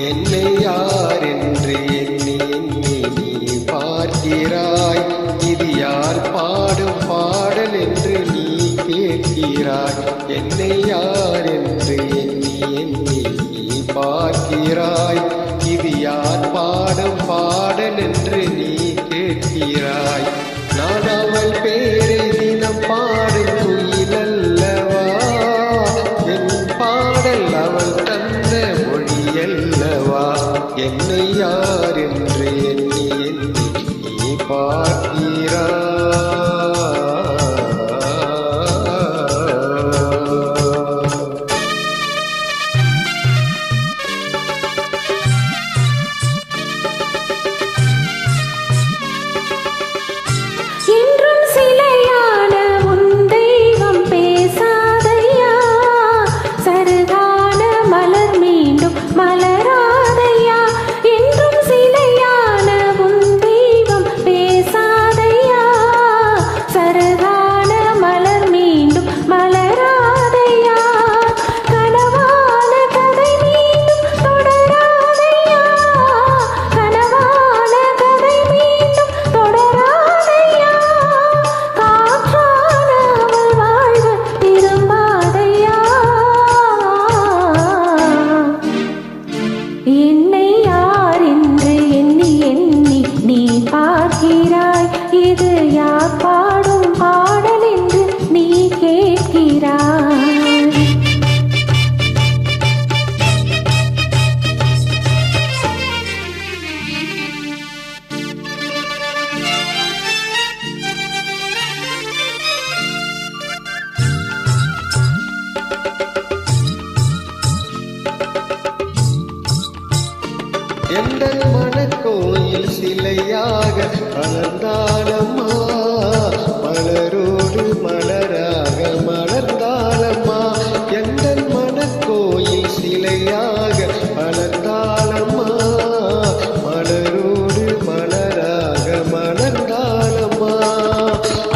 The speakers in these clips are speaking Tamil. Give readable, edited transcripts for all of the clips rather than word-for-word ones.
என்னை யார் என்று எண்ணி எண்ணி நீ பார்க்கிறாய். இது யார் பாடும் பாடல் என்று நீ கேட்கிறாய். என்னை யார் என்று எண்ணி எண்ணி நீ பார்க்கிறாய். இது யார் பாடும் பாடல் என்று நீ கேட்கிறாய். நான் அவள் பேரை தினம் பாடும் குயிலல்லவா, என் பாடல் அவள் தந்த மொழியல்லவா. என்னை யார் என்று எண்ணி எண்ணி நீ பார்க்கிறாய். என்னை யார் என்று எண்ணி எண்ணி நீ பார்க்கிறாய். இது யார் பாடும் பாடல் என்று நீ கேட்கிறாய். எங்கள் மனக்கோயில் சிலையாக மலர்ந்தாளம்மா, மலரோடு மலராக மலர்ந்தாளம்மா. எங்கள் மனக்கோயில் சிலையாக மலர்ந்தாளம்மா, மலரோடு மலராக மலர்ந்தாளம்மா.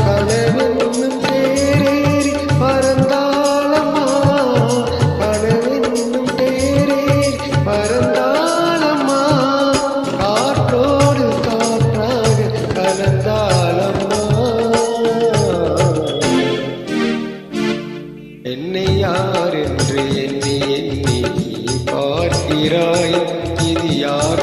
கனவென்னும் தேரேறி பறந்தாளம்மா, கனவென்னும் தேரேறி பறந்தாளம்மா. என்னை யார் என்று எண்ணி எண்ணி நீ பார்க்கிறாய். இது யார்